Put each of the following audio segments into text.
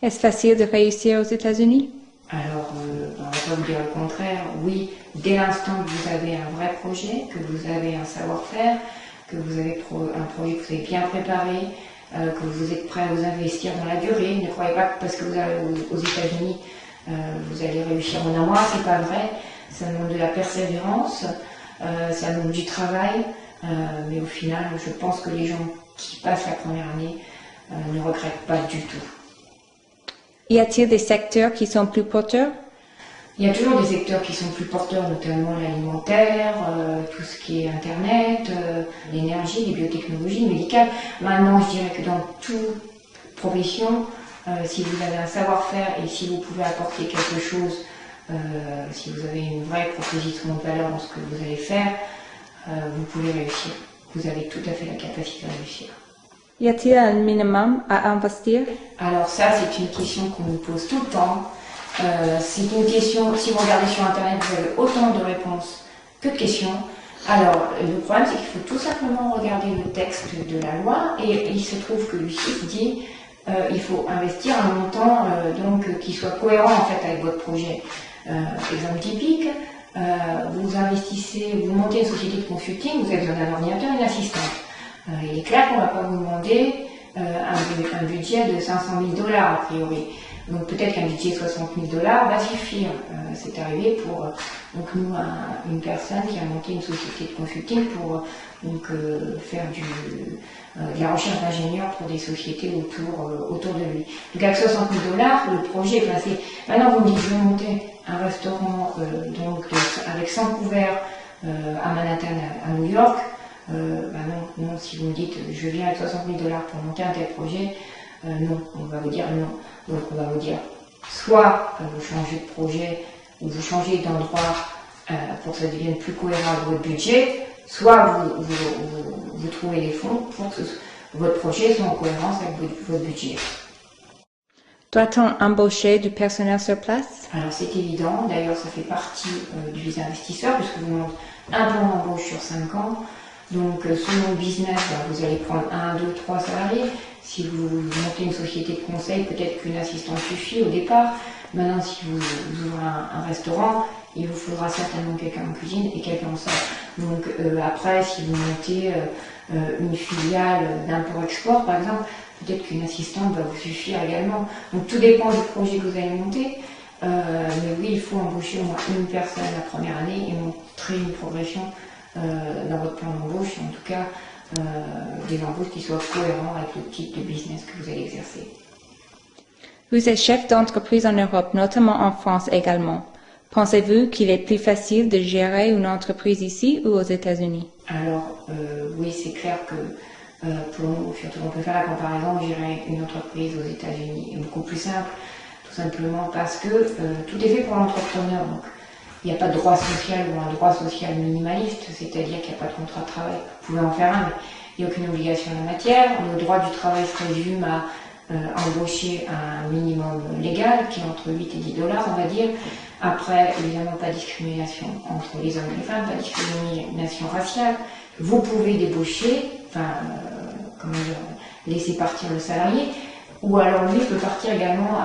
Est-ce facile de réussir aux États-Unis? Alors, on va pas vous dire le contraire. Oui, dès l'instant que vous avez un vrai projet, que vous avez un savoir-faire, que vous avez un projet que vous avez bien préparé, que vous êtes prêt à vous investir dans la durée. Ne croyez pas que parce que vous allez aux États-Unis, vous allez réussir en un mois, c'est pas vrai. Ça demande de la persévérance, ça demande du travail, mais au final, je pense que les gens qui passent la première année ne regrettent pas du tout. Y a-t-il des secteurs qui sont plus porteurs? Il y a toujours des secteurs qui sont plus porteurs, notamment l'alimentaire, tout ce qui est Internet, l'énergie, les biotechnologies, médicales. Maintenant, je dirais que dans toute profession, si vous avez un savoir-faire et si vous pouvez apporter quelque chose, si vous avez une vraie proposition de valeur dans ce que vous allez faire, vous pouvez réussir. Vous avez tout à fait la capacité de réussir. Y a-t-il un minimum à investir? Alors ça, c'est une question qu'on nous pose tout le temps. C'est une question, si vous regardez sur Internet, vous avez autant de réponses que de questions. Alors, le problème, c'est qu'il faut tout simplement regarder le texte de la loi et il se trouve que l'UCITS dit il faut investir un montant donc qui soit cohérent en fait avec votre projet. Exemple typique, vous investissez, vous montez une société de consulting, vous avez besoin d'un ordinateur et d'une assistante. Il est clair qu'on ne va pas vous demander un budget de 500 000 $ a priori. Donc peut-être qu'un budget de 60 000 $ va suffire. C'est arrivé pour donc nous une personne qui a monté une société de consulting pour donc faire de la recherche d'ingénieurs pour des sociétés autour de lui. Donc avec 60 000 $, le projet est passé. Maintenant vous me dites je vais monter un restaurant donc avec 100 couverts à Manhattan, à New York. Non, si vous me dites je viens avec 60 000 $ pour monter un tel projet, non, on va vous dire non. Donc on va vous dire soit vous changez de projet ou vous changez d'endroit pour que ça devienne plus cohérent avec votre budget, soit vous trouvez les fonds pour que votre projet soit en cohérence avec votre budget. Doit-on embaucher du personnel sur place? Alors c'est évident, d'ailleurs ça fait partie du visa investisseur puisque vous demandez un plan d'embauche sur 5 ans. Donc, selon le business, vous allez prendre 1, 2, 3 salariés. Si vous montez une société de conseil, peut-être qu'une assistante suffit au départ. Maintenant, si vous ouvrez un restaurant, il vous faudra certainement quelqu'un en cuisine et quelqu'un en salle. Donc, après, si vous montez une filiale d'import-export, par exemple, peut-être qu'une assistante va vous suffire également. Donc, tout dépend du projet que vous allez monter. Mais oui, il faut embaucher au moins une personne la première année et montrer une progression dans votre plan d'embauche, en tout cas des embauches qui soient cohérents avec le type de business que vous allez exercer. Vous êtes chef d'entreprise en Europe, notamment en France également. Pensez-vous qu'il est plus facile de gérer une entreprise ici ou aux États-Unis? Alors oui, c'est clair que pour nous, surtout on peut faire la comparaison, gérer une entreprise aux États-Unis est beaucoup plus simple, tout simplement parce que tout est fait pour l'entrepreneur. Donc, il n'y a pas de droit social ou un droit social minimaliste, c'est-à-dire qu'il n'y a pas de contrat de travail. Vous pouvez en faire un, mais il n'y a aucune obligation en la matière. Le droit du travail se résume à embaucher un minimum légal, qui est entre 8 et 10 $, on va dire. Après, évidemment, pas de discrimination entre les hommes et les femmes, pas de discrimination raciale. Vous pouvez débaucher, laisser partir le salarié, ou alors lui peut partir également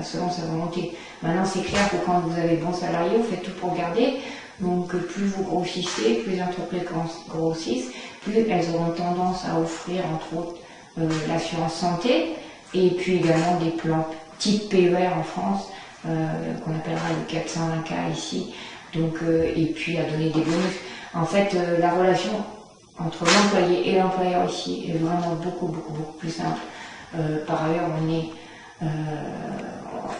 selon sa volonté. Maintenant, c'est clair que quand vous avez de bons salariés, vous faites tout pour garder. Donc, plus vous grossissez, plus les entreprises grossissent, plus elles auront tendance à offrir, entre autres, l'assurance santé, et puis également des plans type PER en France, qu'on appellera le 401K ici, donc, et puis à donner des bonus. En fait, la relation entre l'employé et l'employeur ici est vraiment beaucoup plus simple. Par ailleurs,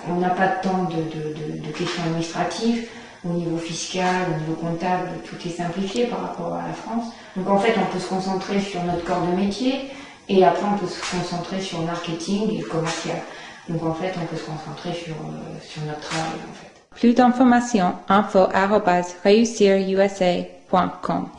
on n'a pas tant de questions administratives. Au niveau fiscal, au niveau comptable, tout est simplifié par rapport à la France. Donc en fait, on peut se concentrer sur notre corps de métier et après on peut se concentrer sur le marketing et le commercial. Donc en fait, on peut se concentrer sur notre travail en fait. Plus d'informations, info@reusirusa.com.